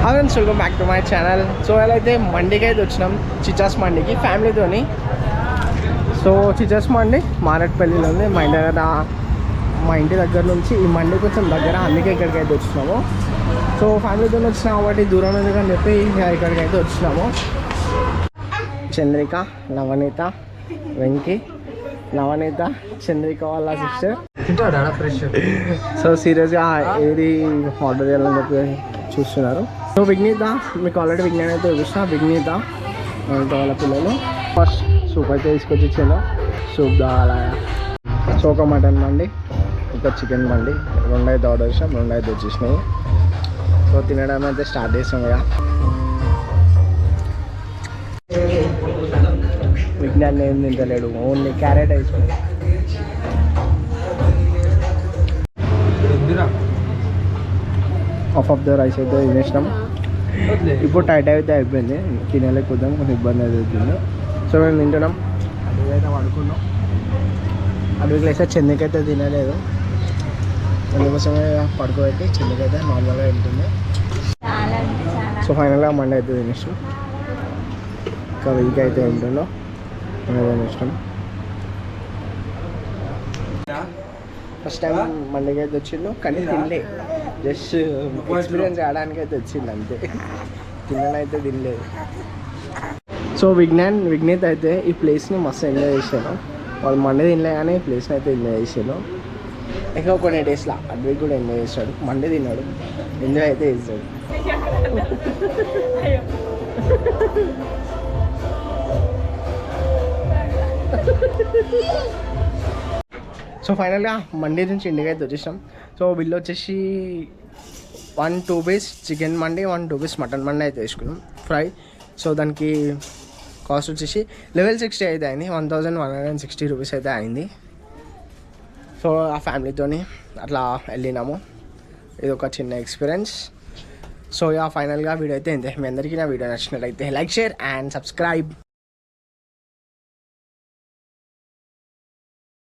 Friends, welcome back to my channel. So ఎలా అయితే మండీకి అయితే వచ్చినాం, చిచాస్ మండీకి ఫ్యామిలీతోని. సో చిచాస్ మండి మారేట్పల్లిలో ఉంది. మా ఇంటి దగ్గర నుంచి ఈ మండి కొంచెం దగ్గర, అందుకే ఇక్కడికి అయితే వచ్చినాము. సో ఫ్యామిలీతో వచ్చినాం కాబట్టి దూరం ఉంది అని చెప్పి ఇక్కడికి అయితే వచ్చినాము. చంద్రిక, నవనీత, వెంకీ, నవనీత చంద్రిక వాళ్ళ సిస్టర్. సో సీరియస్గా ఏది ఆర్డర్ చేయాలని చెప్పి చూస్తున్నారు. సో విఘ్నేత, మీకు ఆల్రెడీ విజ్ఞాన్ అయితే చూసిన విఘ్నేత వాళ్ళ పిల్లలు ఫస్ట్ సూప్ అయితే తీసుకొచ్చి ఇచ్చాను. సూప్ కావాలా, సో ఒక మటన్ మండి, ఒక చికెన్ మండి, 2 అయితే ఆర్డర్ చేసాం, 2 అయితే వచ్చేసినాయి. సో తినడం అయితే స్టార్ట్ చేసాం ఇక. విజ్ఞాన్ ఏం తింటలేడు, ఓన్లీ క్యారెట్ వేసుకుంది. హాఫ్ ఆఫ్ ద రైస్ అయితే తినేసినాం. ఇప్పుడు టైట్ అయితే అయిపోయింది, తినలేకపోతాం, కొంచెం ఇబ్బంది అయితే అవుతుంది. సో మేము తింటున్నాం. అడుగు అయితే పడుకున్నాం. అడుగులు వేస్తే చెందికైతే తినలేదు, అందుకోసమే పడుకోబెట్టి చెందికైతే నార్మల్గా తింటుంది. సో ఫైనల్గా మండే అయితే తినేస్తాం. ఇంకా వీక్ అయితే తింటుండో తినేస్తాం. ఫస్ట్ టైం మండేకి అయితే వచ్చిండు, కానీ తినలే, జస్ట్ ఎక్స్పీరియన్స్ చేయడానికి అయితే వచ్చిండు అంతే, తిననైతే తినలేదు. సో విఘ్నేత్ అయితే ఈ ప్లేస్ని మస్తు ఎంజాయ్ చేశాను. వాళ్ళు మండే తినలే కానీ ఈ ప్లేస్ని అయితే ఎంజాయ్ చేశాను. ఇంకా కొన్ని డేస్లో అడ్వైక్ కూడా ఎంజాయ్ చేస్తాడు. మండే తిన్నాడు, ఎంజాయ్ అయితే చేస్తాడు. సో ఫైనల్గా మండీ నుంచి ఇండికి అయితే వచ్చేసాం. సో బిల్ వచ్చేసి 1-2 పీస్ చికెన్ మండి, 1-2 పీస్ మటన్ మండి అయితే వేసుకున్నాం ఫ్రై. సో దానికి కాస్ట్ వచ్చేసి లెవెల్ 60 అయితే అయింది, 1160 రూపీస్ అయితే అయింది. సో ఆ ఫ్యామిలీతోని అట్లా వెళ్ళినాము. ఇది ఒక చిన్న ఎక్స్పీరియన్స్. సో ఫైనల్గా వీడియో అయితే ఇంతే. మీ అందరికీ నా వీడియో నచ్చినట్లయితే లైక్, షేర్ అండ్ సబ్స్క్రైబ్.